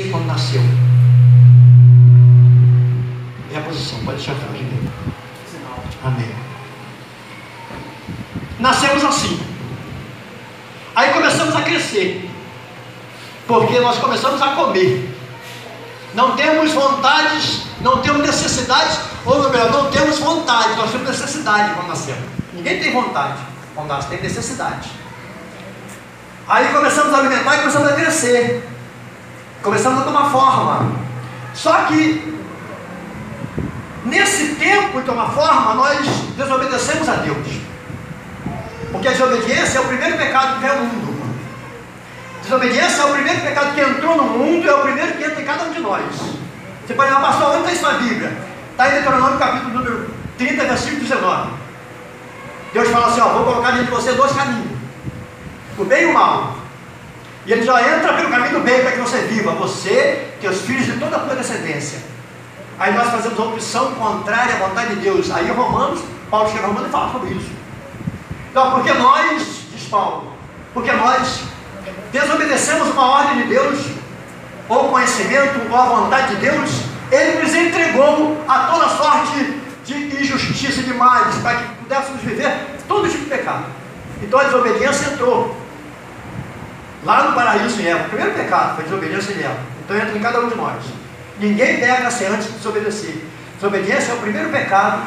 Quando nasceu. É a posição, pode deixar atrás. Amém. Nascemos assim. Aí começamos a crescer. Porque nós começamos a comer. Não temos vontades, não temos necessidades, ou melhor, não temos vontade, nós temos necessidade quando nascemos. Ninguém tem vontade quando nasce, tem necessidade. Aí começamos a alimentar e começamos a crescer. Começamos a tomar forma. Só que nesse tempo de tomar forma, nós desobedecemos a Deus. Porque a desobediência é o primeiro pecado que veio ao mundo. Desobediência é o primeiro pecado que entrou no mundo e é o primeiro que entra em cada um de nós. Você pode falar, pastor, onde está isso na Bíblia? Está em Deuteronômio capítulo número 30, versículo 19. Deus fala assim, vou colocar diante de você dois caminhos, o bem e o mal. E ele já entra pelo caminho do bem para que você viva, você, teus filhos e toda a tua descendência. Aí nós fazemos a opção contrária à vontade de Deus. Aí Romanos, Paulo chega a Romanos e fala sobre isso. Então, porque nós, diz Paulo, porque nós desobedecemos uma ordem de Deus, ou conhecimento, ou a vontade de Deus, Ele nos entregou a toda sorte de injustiça e de males, para que pudéssemos viver todo tipo de pecado. Então a desobediência entrou lá no paraíso em Eva. O primeiro pecado foi a desobediência em Eva. Então entra em cada um de nós. Ninguém peca sem antes de desobedecer. Desobediência é o primeiro pecado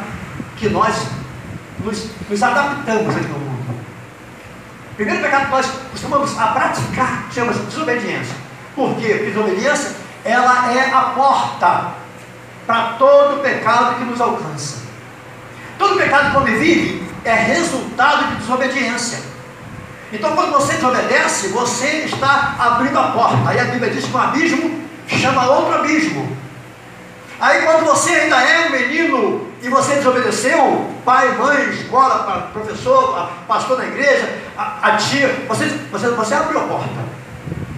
que nós nos adaptamos aqui no mundo. O primeiro pecado que nós costumamos a praticar chama-se desobediência. Por quê? Porque desobediência, ela é a porta para todo pecado que nos alcança. Todo pecado que você vive é resultado de desobediência. Então quando você desobedece, você está abrindo a porta. Aí a Bíblia diz que um abismo chama outro abismo. Aí quando você ainda é um menino e você desobedeceu, pai, mãe, escola, professor, pastor da igreja, a tia, você abriu a porta.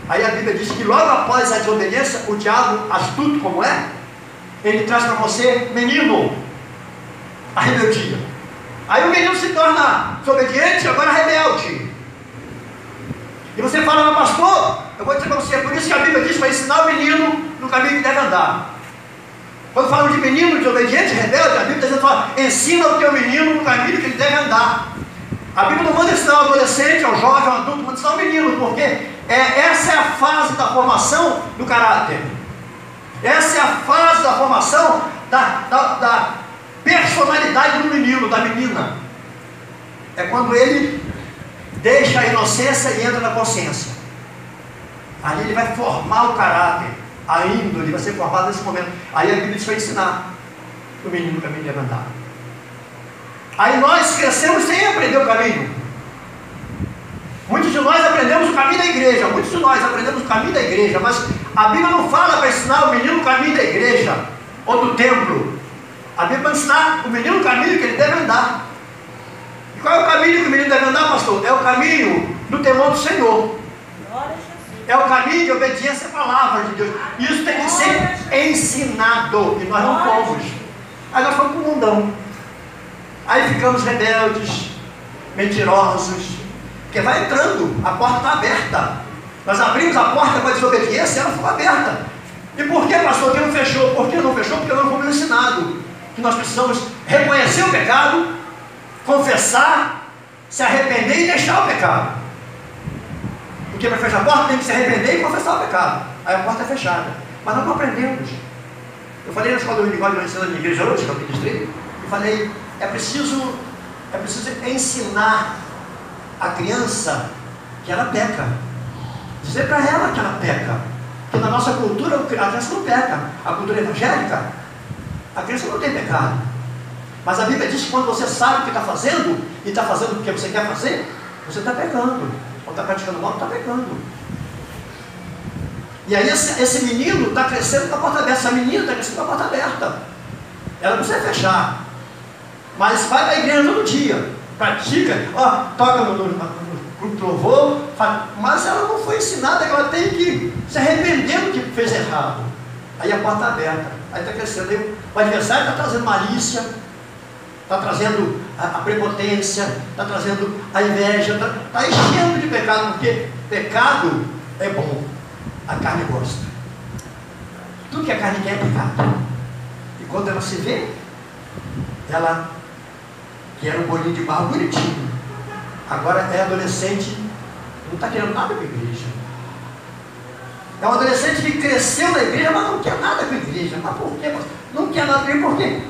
Aí a Bíblia diz que logo após a desobediência, o diabo, astuto como é, ele traz para você, menino, a rebeldia. Aí o menino se torna desobediente, agora rebelde. E você fala, mas pastor, eu vou dizer para você, é por isso que a Bíblia diz para ensinar o menino no caminho que deve andar. Quando falamos de menino desobediente, rebelde, a Bíblia fala, ensina o teu menino no caminho que ele deve andar. A Bíblia não manda ensinar o adolescente, ao jovem, ao adulto, manda ensinar o menino, porque essa é a fase da formação do caráter. Essa é a fase da formação da personalidade do menino, da menina. É quando ele deixa a inocência e entra na consciência. Aí ele vai formar o caráter, a índole vai ser formada nesse momento. Aí a Bíblia diz para ensinar o menino o caminho de andar. Aí nós crescemos sem aprender o caminho. Muitos de nós aprendemos o caminho da igreja, muitos de nós aprendemos o caminho da igreja, mas a Bíblia não fala para ensinar o menino o caminho da igreja ou do templo. A Bíblia vai ensinar o menino o caminho que ele deve andar. E qual é o caminho que o menino deve andar, pastor? É o caminho do temor do Senhor. É o caminho de obediência à palavra de Deus. Isso tem que ser ensinado. E nós não fomos. Aí nós fomos para o mundão. Aí ficamos rebeldes, mentirosos. Porque vai entrando, a porta está aberta. Nós abrimos a porta com a desobediência e ela ficou aberta. E por que, pastor, que não fechou? Por que não fechou? Porque não fomos ensinados que nós precisamos reconhecer o pecado, confessar, se arrepender e deixar o pecado. Porque para fechar a porta tem que se arrepender e confessar o pecado. Aí a porta é fechada. Mas nós não aprendemos. Eu falei na escola do Unigório, eu ensino na minha igreja hoje, que eu ministrei, e falei, é preciso ensinar a criança que ela peca. Dizer para ela que ela peca. Porque na nossa cultura a criança não peca. A cultura evangélica, a criança não tem pecado. Mas a Bíblia diz que quando você sabe o que está fazendo, e está fazendo o que você quer fazer, você está pecando. Ou está praticando mal, está pecando. E aí esse menino está crescendo com a porta aberta. Essa menina está crescendo com a porta aberta. Ela não precisa fechar. Mas vai para a igreja todo dia. Pratica, toca no grupo de louvor. Mas ela não foi ensinada que ela tem que se arrepender do que fez errado. Aí a porta está aberta. Aí está crescendo. Aí o adversário está trazendo malícia. Está trazendo a prepotência, está trazendo a inveja, está enchendo de pecado, porque pecado é bom, a carne gosta. Tudo que a carne quer é pecado. E quando ela se vê, ela que era um bolinho de barro bonitinho, agora é adolescente, não está querendo nada com a igreja. É um adolescente que cresceu na igreja, mas não quer nada com a igreja. Mas por quê? Não quer nada com a igreja, por quê?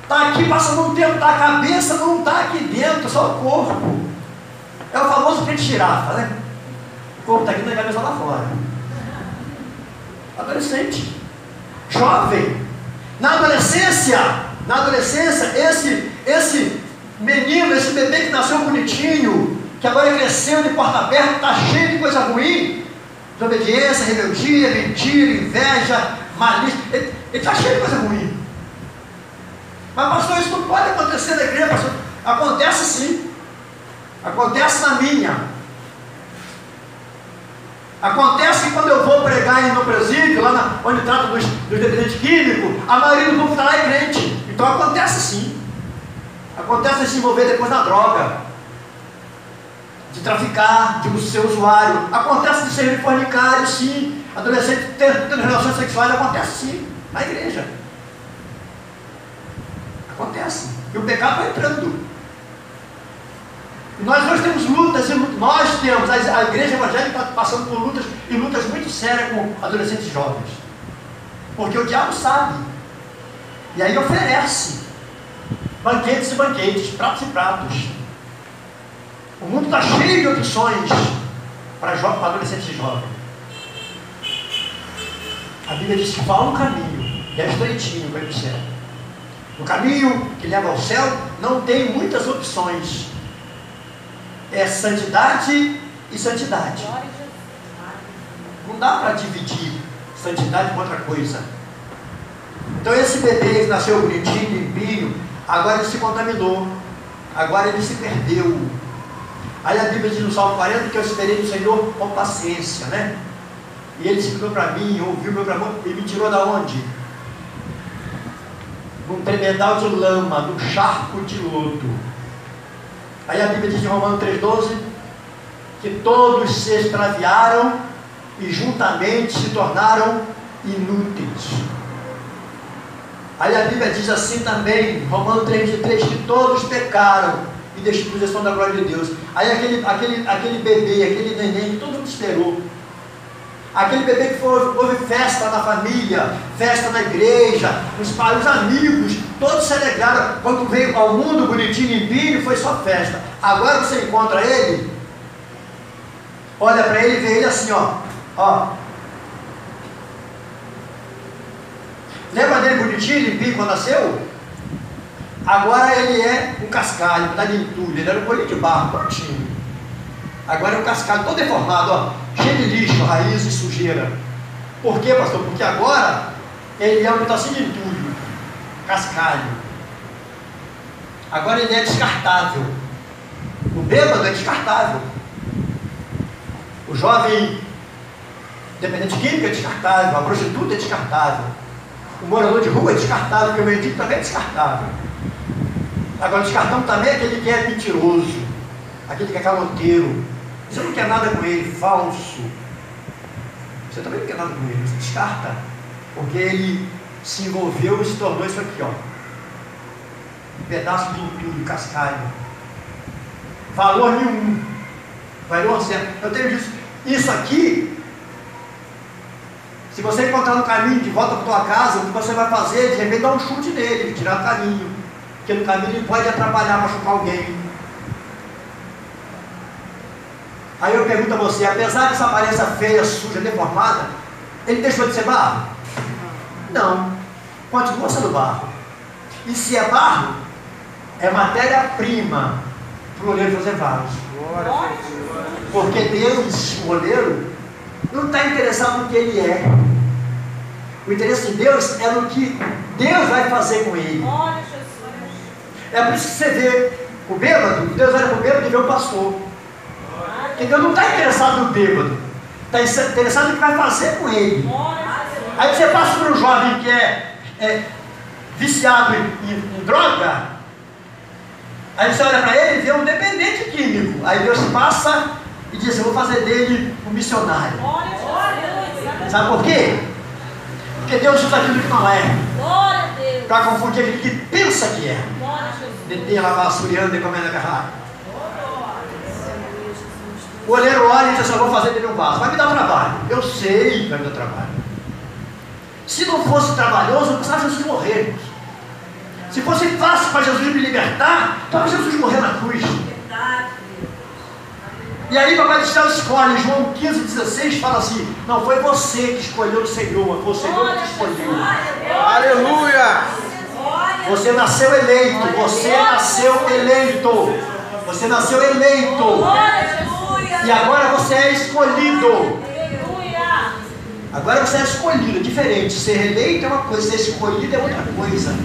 Está aqui passando um tempo, a cabeça não está aqui dentro, só o corpo. É o famoso crente girafa, né? O corpo está aqui na cabeça lá fora. Adolescente, jovem, na adolescência, esse menino, esse bebê que nasceu bonitinho, que agora cresceu de porta aberta, está cheio de coisa ruim, desobediência, rebeldia, mentira, inveja, malícia, ele está cheio de coisa ruim. Mas pastor, isso não pode acontecer na igreja, pastor. Acontece sim, acontece na minha. Acontece que quando eu vou pregar no presídio, lá onde trata dos dependentes químicos, a maioria do povo está lá é crente. Então acontece sim. Acontece de se envolver depois na droga, de traficar, de ser usuário. Acontece de ser fornicário, sim. Adolescente tendo relações sexuais, acontece sim, na igreja. Acontece. E o pecado vai entrando. Nós hoje temos lutas, a igreja evangélica está passando por lutas, e lutas muito sérias com adolescentes jovens. Porque o diabo sabe. E aí oferece banquetes e banquetes, pratos e pratos. O mundo está cheio de opções para adolescentes jovens. A Bíblia diz que fala um caminho, e é estreitinho para ir para o céu. O caminho que leva ao céu não tem muitas opções. É santidade e santidade. Não dá para dividir santidade com outra coisa. Então esse bebê que nasceu bonitinho, limpinho, agora ele se contaminou, agora ele se perdeu. Aí a Bíblia diz no Salmo 40 que eu esperei do Senhor com paciência, né? E ele se virou para mim, ouviu meu clamor e me tirou da onde? Num tremedal de lama, num charco de lodo. Aí a Bíblia diz em Romanos 3,12 que todos se extraviaram e juntamente se tornaram inúteis. Aí a Bíblia diz assim também, Romanos 3,3, que todos pecaram e deixaram a direção da glória de Deus. Aí aquele bebê, aquele neném que todo mundo esperou, aquele bebê que houve festa na família, festa na igreja, os amigos, todos se alegraram. Quando veio ao mundo bonitinho, limpinho, foi só festa. Agora você encontra ele, olha para ele e vê ele assim, ó. Lembra dele bonitinho, limpinho quando nasceu? Agora ele é um cascalho, está de entulho, ele era um bolinho de barro, prontinho. Agora é um cascalho todo deformado, cheio de lixo, raiz e sujeira. Por quê, pastor? Porque agora ele é um pedacinho de entulho, cascalho. Agora ele é descartável. O bêbado é descartável. O jovem dependente químico é descartável. A prostituta é descartável. O morador de rua é descartável, porque o mendigo também é descartável. Agora, descartamos também aquele que é mentiroso, aquele que é caloteiro. Você não quer nada com ele, falso. Você também não quer nada com ele, você descarta. Porque ele se envolveu e se tornou isso aqui, um pedaço de entulho, cascalho. Valor nenhum. Valor zero. Eu tenho dito, isso aqui, se você encontrar no caminho de volta para a tua casa, o que você vai fazer? De repente dar um chute nele, tirar do caminho. Porque no caminho ele pode atrapalhar, machucar alguém. Aí eu pergunto a você, apesar dessa aparência feia, suja, deformada, ele deixou de ser barro? Não. Continua sendo barro. E se é barro, é matéria-prima para o oleiro fazer vasos. Porque Deus, o oleiro, não está interessado no que ele é. O interesse de Deus é no que Deus vai fazer com ele. É por isso que você vê o bêbado, Deus olha para o bêbado e vê o pastor. Porque Deus não está interessado no bêbado, está interessado no que vai fazer com ele. Aí você passa por um jovem que é viciado em droga, aí você olha para ele e vê um dependente químico. Aí Deus passa e diz, eu vou fazer dele um missionário. Sabe por quê? Porque Deus usa aquilo que não é. Glória a Deus. Para confundir aquilo que pensa que é. Glória a Jesus. De ter lá vassouriando e comendo a garrafa. O olheiro olha e diz assim: eu vou fazer dele um vaso. Vai me dar trabalho. Eu sei que vai me dar trabalho. Se não fosse trabalhoso, não precisava Jesus morrer. Se fosse fácil para Jesus me libertar, então Jesus morreu na cruz. E aí Papai do Céu escolhe. João 15,16 fala assim: não foi você que escolheu o Senhor, foi o Senhor que escolheu. Aleluia! Você nasceu eleito. Você nasceu eleito. Você nasceu eleito. E agora você é escolhido. Agora você é escolhido. É diferente. Ser eleito é uma coisa, ser escolhido é outra coisa.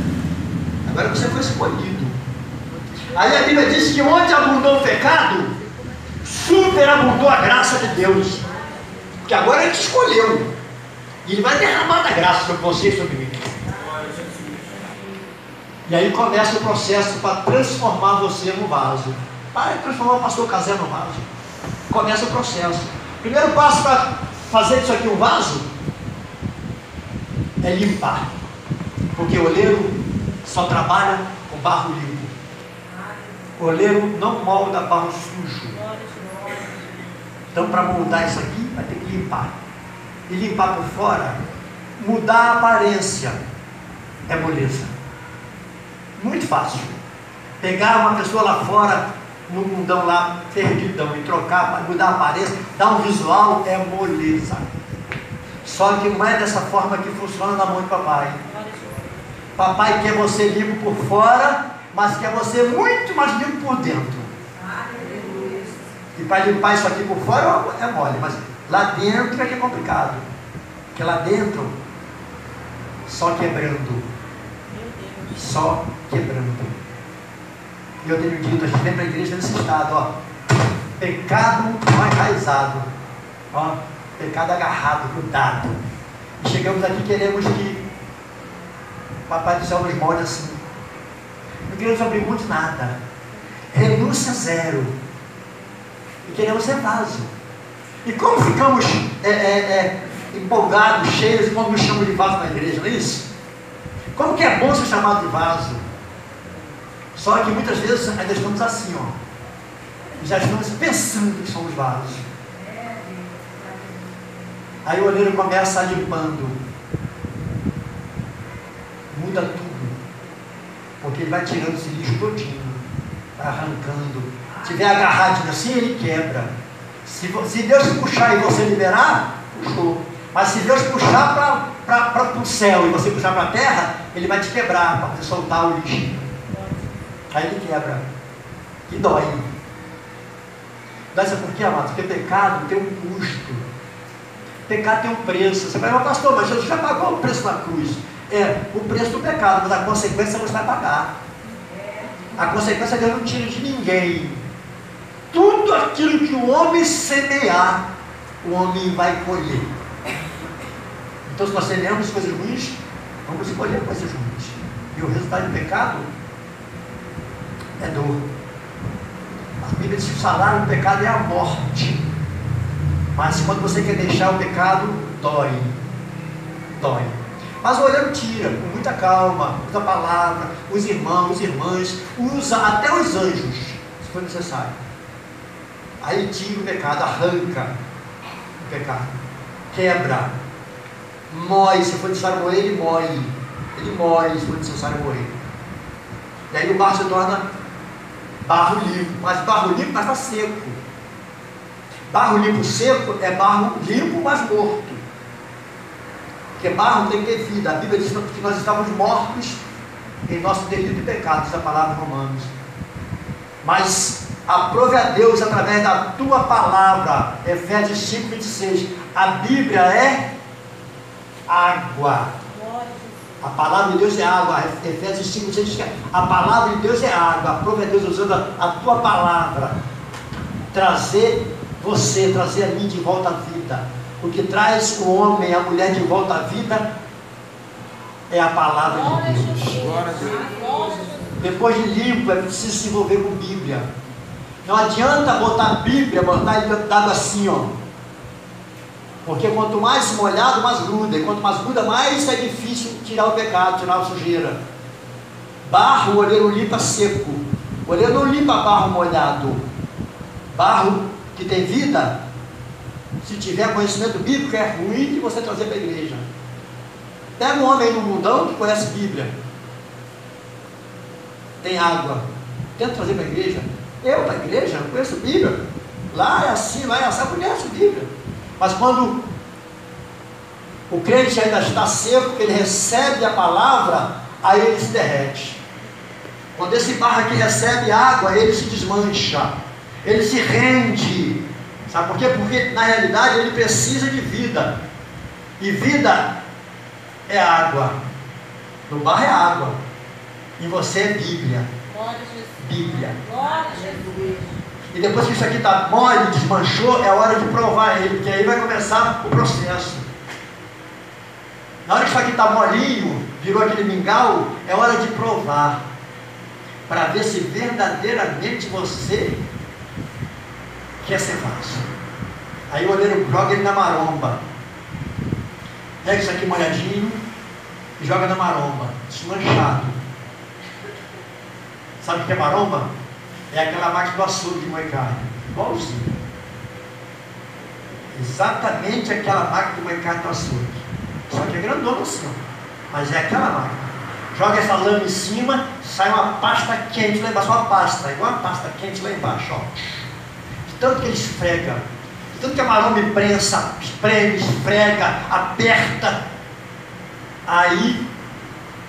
Agora você foi escolhido. Aí a Bíblia diz que onde abundou o pecado, superabundou a graça de Deus. Porque agora Ele te escolheu. E Ele vai derramar da graça sobre você e sobre mim. E aí começa o processo para transformar você no vaso. Para transformar o pastor Casé no vaso. Começa o processo. Primeiro passo para fazer isso aqui um vaso é limpar. Porque o oleiro só trabalha com barro limpo. O oleiro não molda barro sujo. Então, para moldar isso aqui, vai ter que limpar. E limpar por fora, mudar a aparência, é moleza. Muito fácil. Pegar uma pessoa lá fora, no mundão lá, perdidão, e trocar, mudar a aparência, dar um visual, é moleza. Só que não é dessa forma que funciona na mão de papai. Papai quer você limpo por fora, mas quer você muito mais limpo por dentro. E para limpar isso aqui por fora é mole, mas lá dentro é que é complicado. Porque lá dentro, só quebrando. Só quebrando. E eu tenho dito, a gente vem para a igreja nesse estado, ó. Pecado não enraizado. Ó, pecado agarrado, grudado. E chegamos aqui e queremos que Papai do Céu nos molde assim. Não queremos abrir mão de nada. Renúncia zero. E queremos ser vaso. E como ficamos empolgados, cheios, quando nos chamam de vaso na igreja, não é isso? Como que é bom ser chamado de vaso? Só que muitas vezes ainda estamos assim, ó. Já estamos pensando que somos vasos. Aí o oleiro começa limpando. Muda tudo. Porque ele vai tirando esse lixo todinho. Vai arrancando. Se tiver agarradinho assim, ele quebra. Se Deus puxar e você liberar, puxou. Mas se Deus puxar para o céu e você puxar para a terra, Ele vai te quebrar para você soltar o lixo. Aí ele quebra. E dói. Dói, sabe por quê, amado? Porque pecado tem um custo. Pecado tem um preço. Você vai falar: pastor, mas Jesus já pagou o preço na cruz. É, o preço do pecado, mas a consequência você vai pagar. A consequência Deus não tira de ninguém. Tudo aquilo que o homem semear, o homem vai colher. Então, se nós semeamos coisas ruins, vamos colher coisas ruins. E o resultado do pecado é dor. A Bíblia diz que o salário do pecado é a morte. Mas quando você quer deixar o pecado, dói. Dói. Mas o olheiro tira com muita calma, usa a palavra, os irmãos, as irmãs, usa até os anjos, se for necessário. Aí tira o pecado, arranca o pecado, quebra, mói, se for necessário moer, ele mói. Ele mói, se for necessário moer. E aí o barro se torna barro limpo, mas barro limpo, mas está seco. Barro limpo seco é barro limpo, mas morto. Porque barro tem que ter vida. A Bíblia diz que nós estávamos mortos em nosso delito e pecado, diz a palavra em Romanos. Mas aprove a Deus através da tua palavra, Efésios 5:26. A Bíblia é água. A palavra de Deus é água. Efésios 5:26 diz que a palavra de Deus é água. Aprove a Deus usando a tua palavra. Trazer a mim de volta à vida. O que traz o homem e a mulher de volta à vida é a palavra de Deus. Depois de limpo, é preciso se envolver com Bíblia. Não adianta botar a Bíblia, botar ele dentro d'água assim, ó. Porque quanto mais molhado, mais gruda. E quanto mais gruda, mais é difícil tirar o pecado, tirar a sujeira. Barro, o oleiro limpa seco. O oleiro não limpa barro molhado. Barro que tem vida, se tiver conhecimento bíblico, é ruim de você trazer para a igreja. Pega um homem aí no mundão que conhece Bíblia. Tem água. Tenta trazer para a igreja. Eu, para a igreja, não conheço Bíblia. Lá é assim, lá é assim, eu conheço Bíblia. Mas quando o crente ainda está seco, que ele recebe a palavra, aí ele se derrete. Quando esse barro aqui recebe água, ele se desmancha, ele se rende. Sabe por quê? Porque na realidade ele precisa de vida. E vida é água. No barro é água. E você é Bíblia. Bíblia. E depois que isso aqui está mole, desmanchou, é hora de provar ele, porque aí vai começar o processo. Na hora que isso aqui está molinho, virou aquele mingau, é hora de provar, para ver se verdadeiramente você quer ser fácil. Aí o oleiro joga ele na maromba, pega isso aqui molhadinho e joga na maromba, desmanchado. Sabe o que é maromba? É aquela máquina do açougue de moer carne, igualzinho. Exatamente aquela máquina de moer carne do açougue. Só que é grandona assim, mas é aquela máquina. Joga essa lama em cima, sai uma pasta quente lá embaixo, uma pasta, igual uma pasta quente lá embaixo, ó. De tanto que ele esfrega, de tanto que a maromba prensa, espreme, esfrega, aperta. Aí,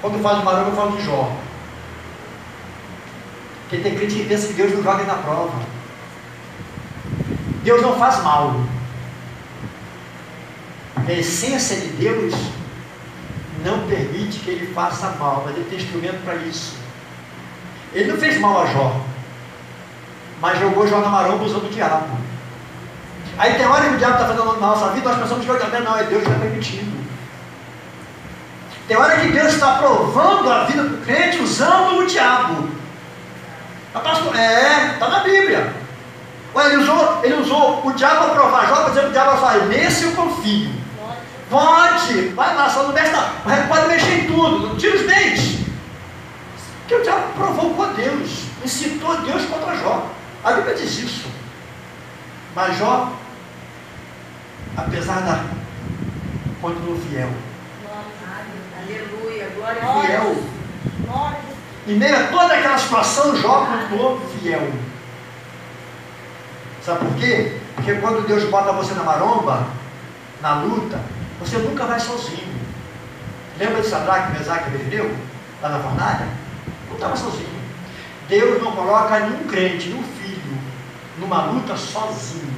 quando eu falo de maromba, eu falo de Jó. Porque tem crente que pensa que Deus não joga na prova. Deus não faz mal. A essência de Deus não permite que ele faça mal, mas ele tem instrumento para isso. Ele não fez mal a Jó, mas jogou Jó na maromba usando o diabo. Aí tem hora que o diabo está fazendo na nossa vida, nós pensamos que não, é Deus que está permitindo. Tem hora que Deus está provando a vida do crente usando o diabo. Está na Bíblia. Ué, ele usou o diabo para provar Jó, para dizer que o diabo vai falar, nesse eu confio. Pode, vai lá, só não mexe, pode mexer em tudo, não tira os dentes. Porque o diabo provocou Deus, incitou Deus contra Jó. A Bíblia diz isso. Mas Jó, apesar da, continuou fiel. Aleluia, glória a Deus. Fiel. Em meio a toda aquela situação, Jó continuou fiel. Sabe por quê? Porque quando Deus bota você na maromba, na luta, você nunca vai sozinho. Lembra de Sadraque, Mesaque e Abednego? Lá na fornalha? Não estava sozinho. Deus não coloca nenhum crente, nenhum filho, numa luta sozinho.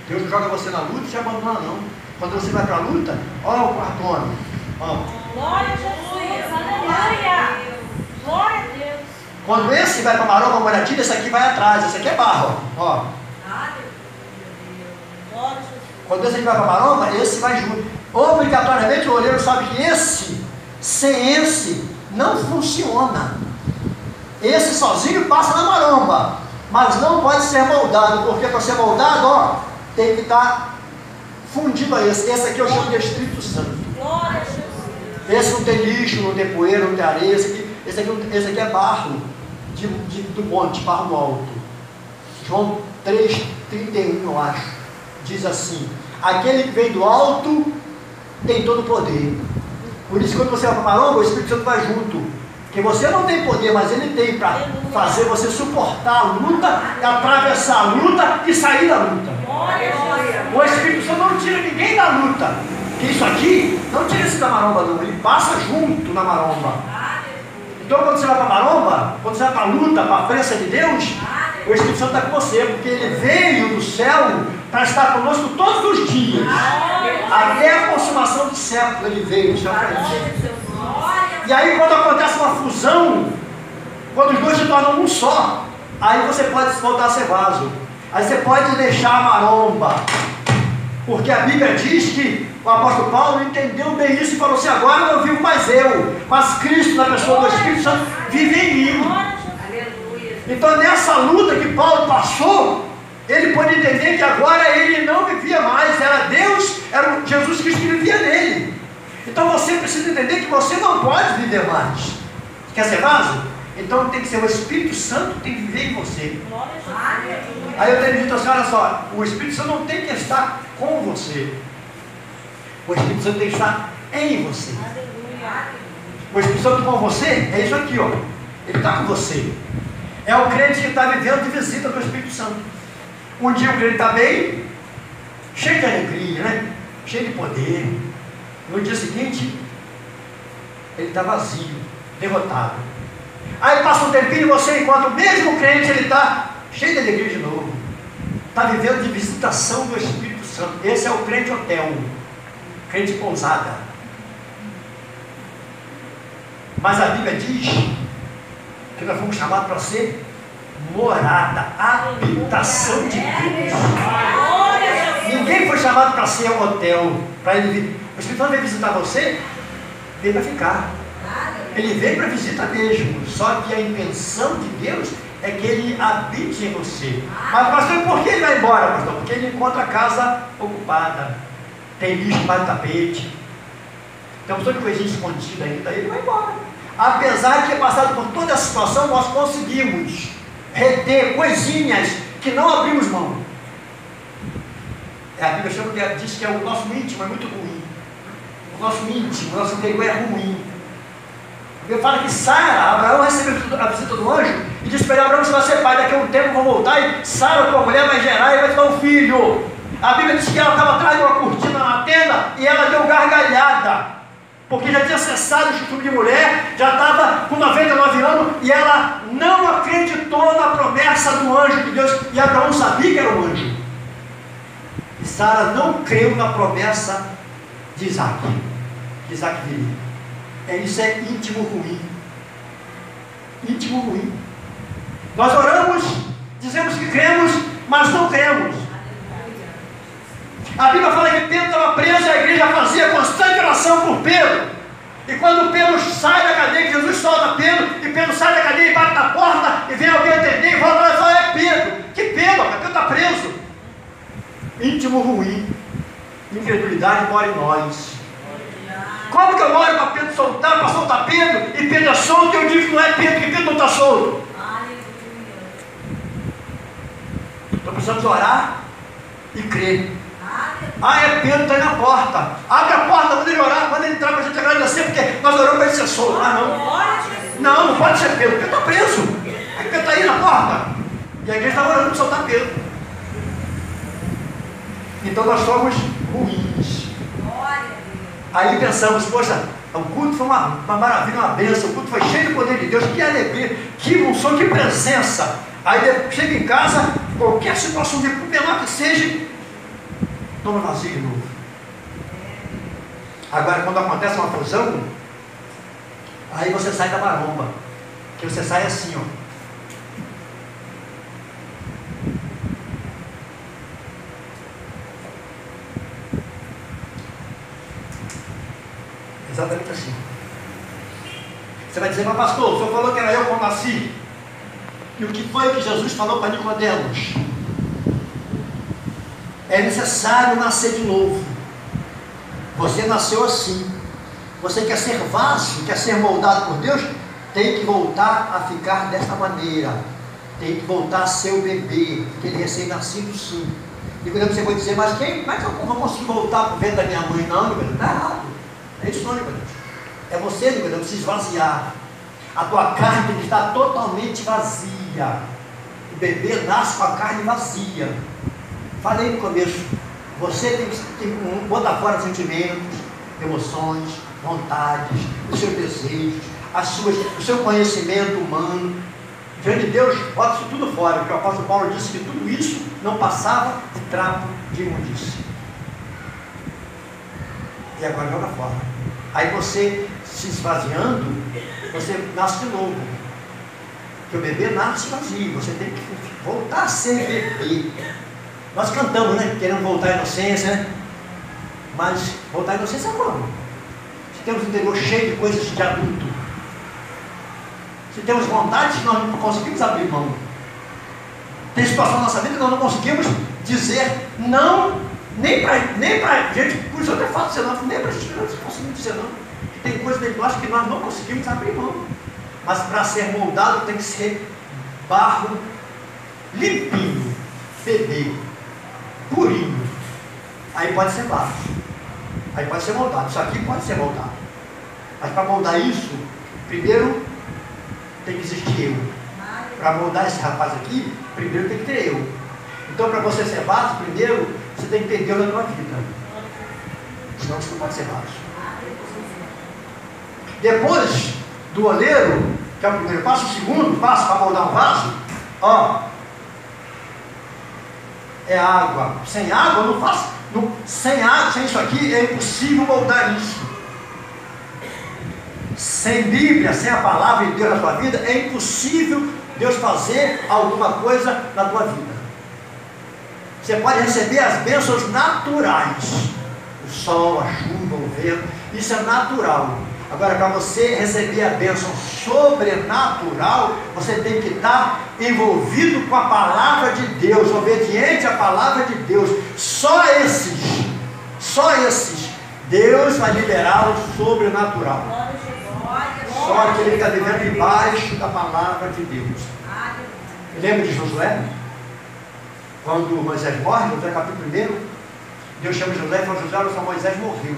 Deus não joga você na luta e te abandona não. Quando você vai para a luta, olha o quarto homem. Glória a Jesus, aleluia. Glória a Deus. Quando esse vai para a maromba molhadinha, esse aqui vai atrás. Esse aqui é barro. Ó. Quando esse aqui vai para a maromba, esse vai junto. Obrigatoriamente o oleiro sabe que esse, sem esse, não funciona. Esse sozinho passa na maromba, mas não pode ser moldado, porque para ser moldado, ó, tem que estar fundido a esse. Esse aqui eu chamo de Espírito Santo. Glória a Jesus. Esse não tem lixo, não tem poeira, não tem areia. Esse aqui é barro do monte, barro do alto. João 3,31, eu acho, diz assim: aquele que vem do alto tem todo o poder. Por isso, quando você vai para a maromba, o Espírito Santo vai junto. Porque você não tem poder, mas ele tem para fazer você suportar a luta, atravessar a luta e sair da luta. O Espírito Santo não tira ninguém da luta. Porque isso aqui não tira esse da maromba, não. Ele passa junto na maromba. Então, quando você vai para a maromba, quando você vai para a luta, para a presença de Deus, o Espírito Santo está com você, porque ele veio do céu para estar conosco todos os dias. Até a consumação do século ele veio do céu para isso. E aí, quando acontece uma fusão, quando os dois se tornam um só, aí você pode voltar a ser vaso. Aí você pode deixar a maromba. Porque a Bíblia diz que o apóstolo Paulo entendeu bem isso e falou assim: agora não vivo mais eu, mas Cristo, na pessoa do Espírito Santo, vive em mim. Então, nessa luta que Paulo passou, Ele pôde entender que agora ele não vivia mais, era Deus, era o Jesus Cristo que vivia nele. Então você precisa entender que você não pode viver mais. Quer ser vaso? Então tem que ser o Espírito Santo que tem que viver em você. Aí eu tenho dito assim, olha só, o Espírito Santo não tem que estar com você. O Espírito Santo tem que estar em você. O Espírito Santo com você é isso aqui, ó. Ele está com você. É o crente que está vivendo de visita do Espírito Santo. Um dia o crente está bem, cheio de alegria, né? Cheio de poder. No dia seguinte, ele está vazio, derrotado. Aí passa um tempinho e você encontra o mesmo crente, ele está cheio de alegria de novo. Está vivendo de visitação do Espírito Santo. Esse é o crente hotel, crente pousada. Mas a Bíblia diz que nós fomos chamados para ser morada, habitação de Deus. Ninguém foi chamado para ser um hotel, para ele vir. O Espírito Santo veio visitar você, veio para ficar. Ele veio para visita mesmo. Só que a intenção de Deus é que ele habite em você. Mas pastor, por que ele vai embora, pastor? Porque ele encontra a casa ocupada, tem lixo para o tapete, tem um monte de coisinha escondida ainda, ele vai embora. Apesar de ter passado por toda a situação, nós conseguimos reter coisinhas que não abrimos mão. A Bíblia diz que o nosso íntimo é muito ruim. O nosso íntimo, o nosso interior é ruim. A Bíblia fala que Sara, Abraão recebeu a visita do anjo e disse para ele: Abraão, você vai ser pai, daqui a um tempo vou voltar e Sara, tua mulher, vai gerar e vai te dar um filho. A Bíblia diz que ela estava atrás de uma cortina na tenda e ela deu gargalhada, porque já tinha cessado o costume de mulher, já estava com 99 anos e ela não acreditou na promessa do anjo de Deus. E Abraão sabia que era um anjo. E Sara não creu na promessa de Isaac. Isaac viria. Isso é íntimo ruim. Íntimo ruim. Nós oramos, dizemos que cremos, mas não cremos. A Bíblia fala que Pedro estava preso e a igreja fazia constante oração por Pedro. E quando Pedro sai da cadeia, que Jesus solta Pedro, e Pedro sai da cadeia e bate na porta, e vem alguém atender e volta lá e fala: é Pedro. Que Pedro? Pedro está preso. Íntimo ruim. Incredulidade mora em nós. Como que eu oro para Pedro soltar, para soltar Pedro, e Pedro é solto, e eu digo que não é Pedro, que Pedro não está solto? Então precisamos orar e crer. É Pedro, está aí na porta. Abre a porta, manda ele orar, manda ele entrar para a gente agradecer, porque nós oramos para ele ser solto. Não pode ser Pedro, Pedro está preso. Aí Pedro está aí na porta. E a igreja está orando para soltar Pedro. Então nós somos ruins. Aí pensamos: poxa, o culto foi uma maravilha, uma bênção, o culto foi cheio do poder de Deus, que alegria, que unção, que presença. Aí chega em casa, qualquer situação de menor que seja, toma vazio de novo. Agora, quando acontece uma fusão, aí você sai da maromba, que você sai assim, ó. Exatamente assim. Você vai dizer: mas pastor, o senhor falou que era eu quando nasci. E o que foi que Jesus falou para Nicodemos? É necessário nascer de novo. Você nasceu assim. Você quer ser vaso, quer ser moldado por Deus, tem que voltar a ficar desta maneira. Tem que voltar a ser o bebê, aquele recém-nascido, sim. E quando você vai dizer: mas como é que eu vou conseguir voltar para o ventre da minha mãe? Não, meu, está errado. É isso não, Nicodemus. É você, Nicodemus, se esvaziar. A tua carne tem que estar totalmente vazia. O bebê nasce com a carne vazia. Falei no começo. Você tem que botar fora sentimentos, emoções, vontades, os seus desejos, o seu conhecimento humano. Diante de Deus, bota isso tudo fora. Porque o apóstolo Paulo disse que tudo isso não passava de trapo de imundície. E agora joga fora. Aí você, se esvaziando, você nasce de novo. Porque o bebê nasce vazio. Você tem que voltar a ser bebê. Nós cantamos, né? Queremos voltar à inocência, né? Mas voltar à inocência é como? Se temos o interior cheio de coisas de adulto. Se temos vontades que nós não conseguimos abrir mão. Tem situação na nossa vida que nós não conseguimos dizer não, nem para gente, por isso eu até falo dizer não, nem para a gente não conseguimos dizer não. Tem coisas dentro de nós que nós não conseguimos abrir mão. Mas para ser moldado tem que ser barro limpinho, bebê, purinho. Aí pode ser barro. Aí pode ser moldado. Isso aqui pode ser moldado. Mas para moldar isso, primeiro tem que existir eu. Para moldar esse rapaz aqui, primeiro tem que ter eu. Então, para você ser vaso, primeiro você tem que ter Deus na tua vida. Senão você não pode ser vaso. Depois do oleiro, que é o primeiro passo, o segundo passo para moldar um vaso, ó, é água. Sem água eu não faço. Sem água, sem isso aqui, é impossível moldar isso. Sem Bíblia, sem a palavra de Deus na tua vida, é impossível Deus fazer alguma coisa na tua vida. Você pode receber as bênçãos naturais, o sol, a chuva, o vento, isso é natural. Agora, para você receber a bênção sobrenatural, você tem que estar envolvido com a palavra de Deus, obediente à palavra de Deus. Só esses, Deus vai liberar o sobrenatural. Só aquele que está vivendo debaixo da palavra de Deus. Lembra de Josué? Quando Moisés morre, Josué capítulo 1, Deus chama Josué e fala: Josué, olha só, Moisés morreu.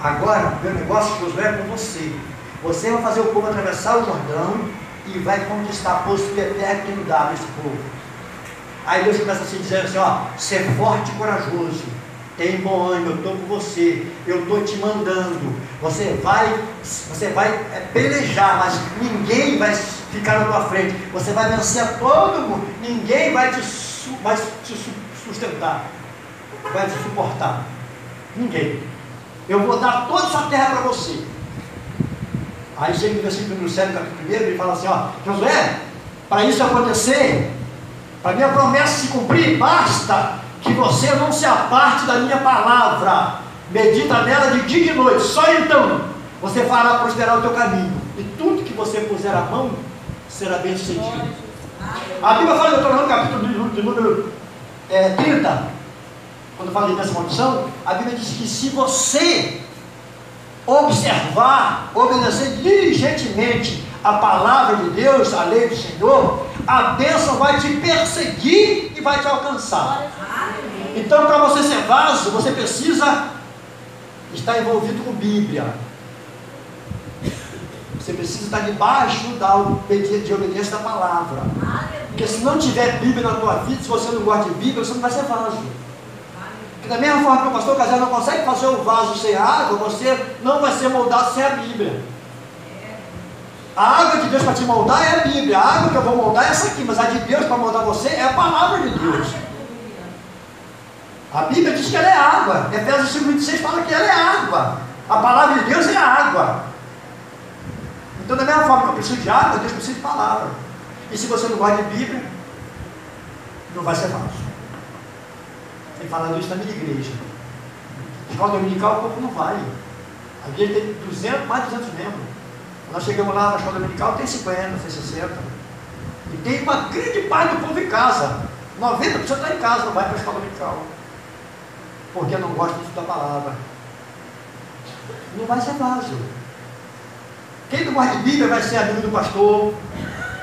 Agora, meu negócio de Josué é com você. Você vai fazer o povo atravessar o Jordão e vai conquistar a posto de terra que tem dado esse povo. Aí Deus começa a se dizer assim, ó, ser forte e corajoso, tem bom ânimo, eu estou com você, eu estou te mandando. Você vai pelejar, mas ninguém vai ficar na tua frente. Você vai vencer a todo mundo, ninguém vai te sustentar, vai te suportar. Ninguém. Eu vou dar toda essa terra para você. Aí chega no versículo 7, capítulo 1, ele fala assim, ó, Josué, para isso acontecer, para minha promessa se cumprir, basta que você não se aparte da minha palavra, medita nela de dia e de noite, só então você fará prosperar o teu caminho, e tudo que você puser a mão, será bem sucedido. A Bíblia fala, eu estou no capítulo de número 30, quando fala dessa maldição, a Bíblia diz que se você observar, obedecer diligentemente a palavra de Deus, a lei do Senhor, a bênção vai te perseguir e vai te alcançar. Então, para você ser vaso, você precisa estar envolvido com Bíblia. Você precisa estar debaixo de obediência da palavra. Porque se não tiver Bíblia na tua vida, se você não gosta de Bíblia, você não vai ser vaso. Porque da mesma forma que o pastor Casal não consegue fazer o vaso sem água, você não vai ser moldado sem a Bíblia. A água de Deus para te moldar é a Bíblia. A água que eu vou moldar é essa aqui, mas a de Deus para moldar você é a palavra de Deus. A Bíblia diz que ela é água. Efésios 5:26 fala que ela é água. A palavra de Deus é água. Então, da mesma forma que eu preciso de água, Deus precisa de palavra. E se você não gosta de Bíblia, não vai ser vaso. Tem falado isso na minha igreja. Escola dominical, o povo não vai. A igreja tem mais de 200 membros. Quando nós chegamos lá na escola dominical, tem 50, tem 60. E tem uma grande parte do povo em casa. 90% está em casa, não vai para a escola dominical. Porque não gosta de estudar a palavra. Não vai ser vaso. Quem não gosta de Bíblia vai ser amigo do pastor,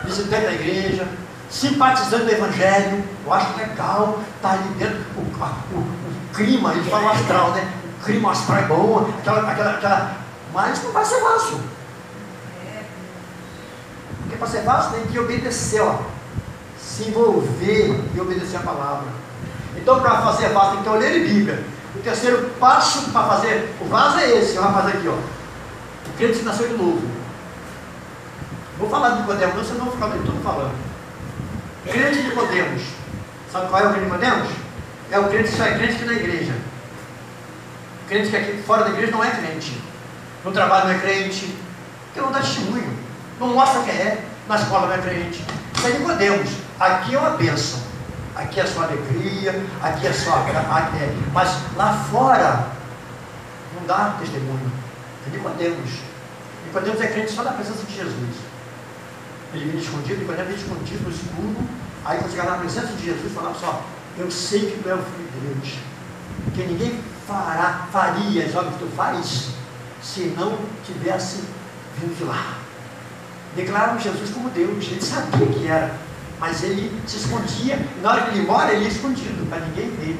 visitante da igreja, simpatizante do evangelho. Eu acho legal estar ali dentro, o clima, eles falam astral, né? O clima astral é bom, mas não vai ser vaso. Porque para ser vaso tem que obedecer, ó, se envolver e obedecer a palavra. Então, para fazer vaso tem que ter oleiro e Bíblia. O terceiro passo para fazer o vaso é esse, o rapaz aqui, ó. O crente que nasceu de novo. Vou falar de Nicodemos, não, senão vou ficar tudo falando. Crente de Nicodemos. Sabe qual é o crente de Nicodemos? É o crente que só é crente aqui na igreja. Crente que aqui fora da igreja não é crente. No trabalho não é crente. Porque não dá testemunho. Não mostra quem é. Na escola não é crente. Isso é Nicodemos. Aqui é uma bênção. Aqui é só alegria. Aqui é só. Mas lá fora não dá testemunho. É Nicodemos. Nicodemos é crente só na presença de Jesus. Ele vem escondido, Nicodemos vem escondido no escuro, Aí quando chegar na presença de Jesus, falava só, eu sei que tu é o Filho de Deus, que ninguém faria as obras que tu faz, se não tivesse vindo de lá. Declararam Jesus como Deus, ele sabia que era, mas ele se escondia, e na hora que ele mora, ele é escondido, para ninguém ver.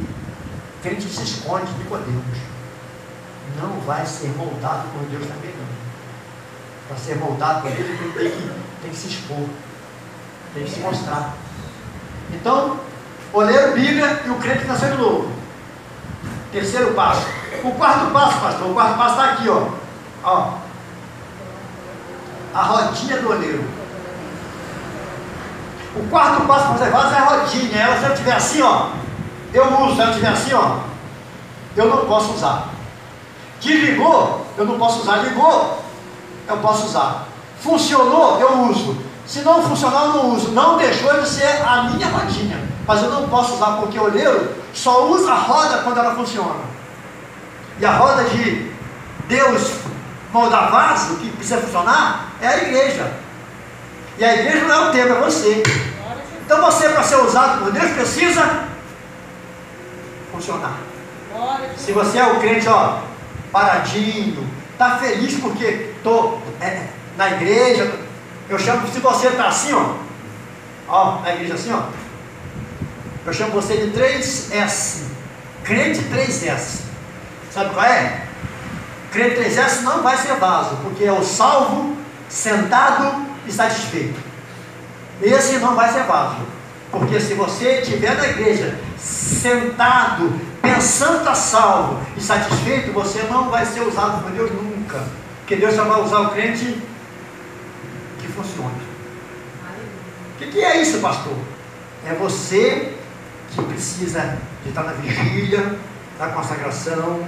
Crente se esconde, Nicodemus. Não vai ser moldado por Deus também não. Para ser moldado por Deus, ele tem que se expor, tem que se mostrar. Então, o ler Bíblia e o crente nasceu de novo. Terceiro passo. O quarto passo, pastor, o quarto passo está aqui, ó. A rodinha do oleiro. O quarto passo para você fazer é a rodinha. Se eu estiver assim, ó, eu uso. Se eu estiver assim, ó, eu não posso usar. Desligou, eu não posso usar. Ligou, eu posso usar. Funcionou, eu uso. Se não funcionar, eu não uso. Não deixou de ser a minha rodinha. Mas eu não posso usar porque o oleiro só usa a roda quando ela funciona. E a roda de Deus moldar vaso, que precisa funcionar, é a igreja. E a igreja não é o templo, é você. Então você, para ser usado por Deus, precisa funcionar. Se você é o crente, ó, paradinho, está feliz porque estou na igreja, eu chamo, se você está assim, ó, na igreja assim, ó, eu chamo você de 3S, crente 3S. Sabe qual é? Crente 3S não vai ser vaso, porque é o salvo, sentado e satisfeito. Esse não vai ser vaso, porque se você estiver na igreja, sentado, pensando que está salvo e satisfeito, você não vai ser usado por Deus nunca, porque Deus só vai usar o crente que funciona. O que é isso, pastor? É você que precisa de estar na vigília, na consagração,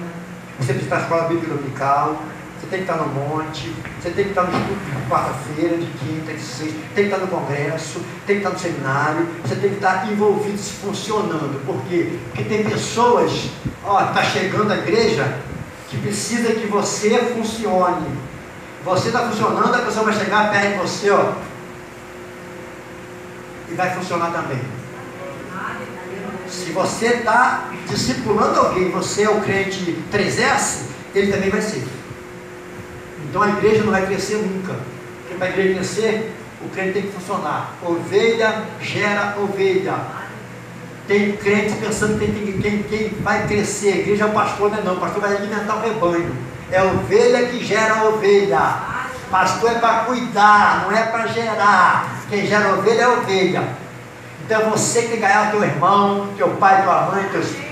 você precisa estar na escola bíblica dominical, você tem que estar no monte, você tem que estar no estudo de quarta-feira, de quinta, de sexta, tem que estar no congresso, tem que estar no seminário, você tem que estar envolvido, funcionando. Por quê? Porque tem pessoas, que está chegando à igreja, que precisa que você funcione. Você está funcionando, a pessoa vai chegar perto de você, e vai funcionar também. Se você está discipulando alguém, você é o crente 3S, ele também vai ser. Então a igreja não vai crescer nunca. Porque para a igreja crescer, o crente tem que funcionar. Ovelha gera ovelha. Tem crente pensando que quem vai crescer, a igreja é o pastor, não é não. O pastor vai alimentar o rebanho. É ovelha que gera ovelha. Pastor é para cuidar, não é para gerar. Quem gera ovelha é ovelha. Então é você que tem que ganhar o teu irmão, teu pai, tua mãe,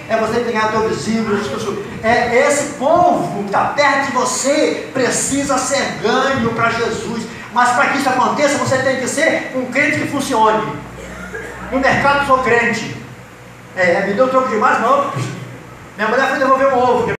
é você que tem que ganhar teu vizinho. Esse povo que está perto de você precisa ser ganho para Jesus. Mas para que isso aconteça, você tem que ser um crente que funcione. No mercado eu sou crente. Me deu um troco demais, não. Minha mulher foi devolver um ovo.